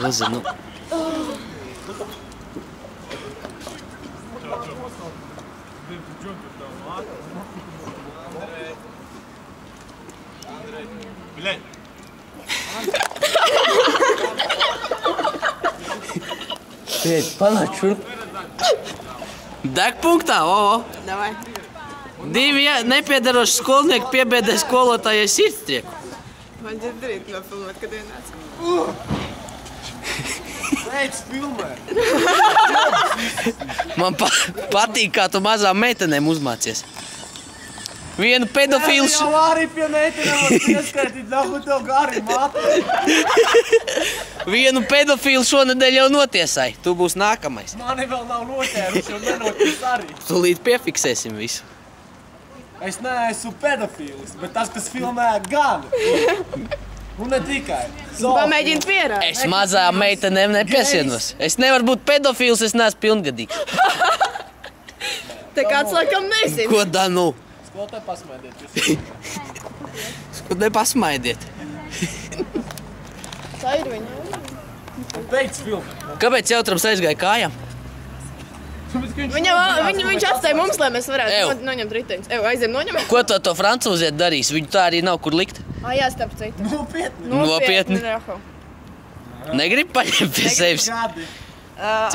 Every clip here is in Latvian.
Nezinu. Pēc, panāc šurp. Deg punktā, Davai. Divi nepiedaroši skolnieki piebēdē skolotājai sirdstrieku. Man ģedrīt nofilmēt, kad ienāc. Pēc filmē. Man patīk, kā tu mazām meitenēm uzmācies. Vienu pedofīlu... Jau arī pie meitenēm var pieskaitīt, nahu tev gari mātē. Vienu pedofīlu šonedēļ jau notiesāji. Tu būsi nākamais. Mani vēl nav notēruši, un nenoties arī. Tūlīt piefiksēsim visu. Es neesmu pedofīlis, bet tas, kas filmē, gan. Un ne tikai. Pamēģini pierādīt. Es mazām meitenēm nepiesienos. Es nevaru būt pedofīls, es neesmu pilngadīgs. Te kāds laikam nezin. Ko da nu? Skolotāji pasmaidiet. Skolotāji pasmaidiet. Tā ir viņa. Beidz filmē. Kāpēc Jautrams aizgāja kājām? Viņš atstāja mums, lai mēs varētu noņemt riteņus. Aiziem noņemam. Ko to francūziet darīs? Viņu tā arī nav kur likt. Jā, starp citu. Nopietni. Negrib paņemt pie sevis. Gadi.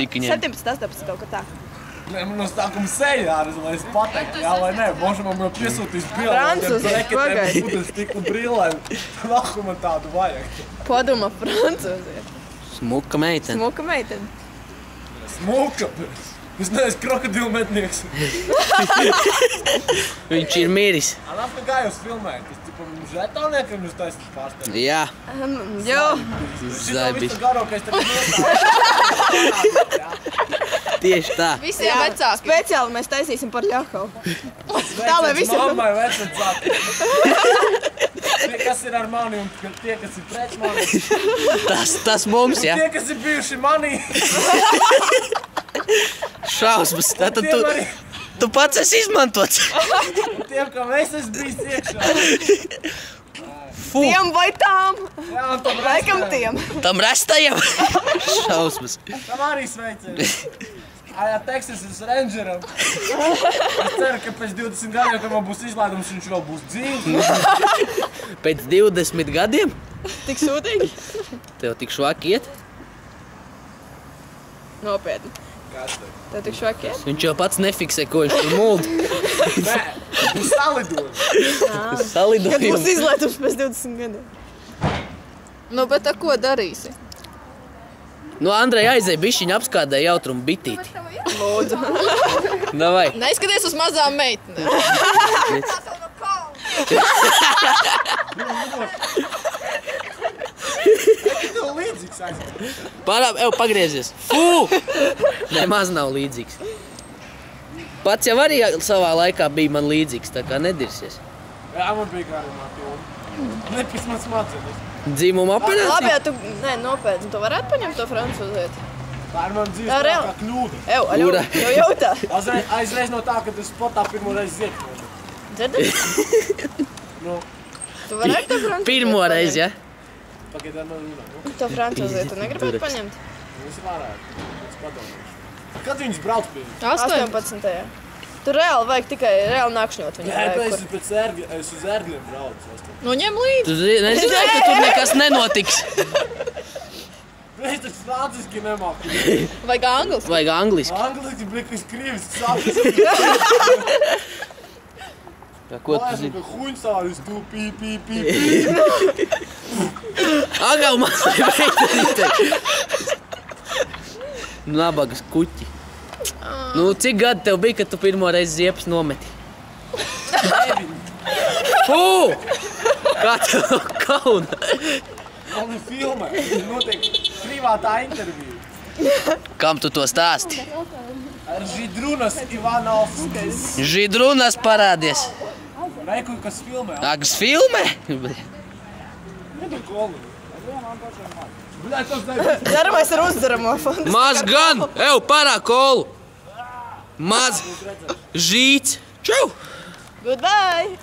Cik viņiem? 17, 18 kaut kā tā. Nē, man no stākuma seja jāredz, lai es pateiktu, jā vai nē. Možda man jau piesūtīs bildi. Francūziet, pagaidi. Būtu stiklu brillēm. Nahu man tādu vajag. Poduma francūziet. Smuka meitene. Smuka meitene. Smuka. Es neesmu krokodilmetnieks. Viņš ir miris. Nafka kā jūs filmējat? Es tipa žetoniekam jūs taisat pārstāvēt? Jā. Jo. Šito visu garo, ka es tagad notāju. Tieši tā. Visiem vecāki. Speciāli mēs taisīsim par Ļahovu. Tā, lai visiem... Mammai vecvecāki. Tie, kas ir ar mani un tie, kas ir pret mani. Tas mums, jā. Tie, kas ir bijuši manī. Šausmas. Tātad tu pats esi izmantots. Tiem, kam es esmu bijis iekšā. Fu. Tiem vai tām? Jā, un tam Laikam tiem. Tam restajam. Šausmas. Tam arī sveiciens. Jā, Texas Rangeram. Es ceru, ka pēc 20 gadiem, kad man būs izlaidums, viņš vēl būs dzīvs. Pēc 20 gadiem? Tik sūdīgi? Tev tik švaki iet? Nopietni. Kas tev? Tev tik švaki iet? Viņš jau pats nefiksē, ko viņš tur mulda. Nē, būs salidojums. Kad Salidojums. būs izlaidums pēc 20 gadiem. Nu, bet tā ko darīsi? Nu, Andrej aizēja bišķiņu apskādē Jautrumu bitīti. Lūdzu. Davai. Neizskaties uz mazām meitenēm. Tev līdzīgs aizsaka. Pagriezies. Fu! Nemaz nav līdzīgs. Pats jau arī savā laikā bija man līdzīgs, tā kā nedirsies. Jā, man bija garumā filma. Nepis man smadzenes. Dzīmuma operācija? Labi, ja tu, nopietni, tu varētu paņemt to francūzieti? Tā ir man dzīves tā kļūda. Ura. Jau jautā. Aizreiz no tā, kad es spotā pirmo reizi ziet. Dzirdi? Nu, Tu varētu to francūzieti? Pirmo reizi, ja? pagaidā man runā. To francūzieti tu negribētu paņemt? Es varētu. Es padomāšu. Kad viņas brauc pie? 18. Tu reāli vajag tikai reāli nakšņot viņu. Jā, es uz ērgļiem braucu. Nu, ņem līdzi. Tu nezināji, ka tur nekas nenotiks. Es taču franciski nemāku. Vajag angliski. Vajag angliski. Angliski, blikas krīviski sākas. Ko tu zini? Ka huņsāris tu pī, pī, pī, pī. Agau mazai meitenītei. Nabagas kuķi. Nu, cik gadi tev bija, kad tu pirmo reizi ziepes nometi? Fū! Kā tev kauna? Man ir filmē. Notiek privātā intervija. Kam tu to stāsti? Ar Židrunas Ivanovskis. Židrunas parādies. Reikuj, kas filmē. Ak, filmē? Nebija kolu. Bļā, tos nebija. Darbojas ar uzdaramo fondu. Maz gan! Ev, parā kolu! Maz! Žīts! Čau! Goodbye!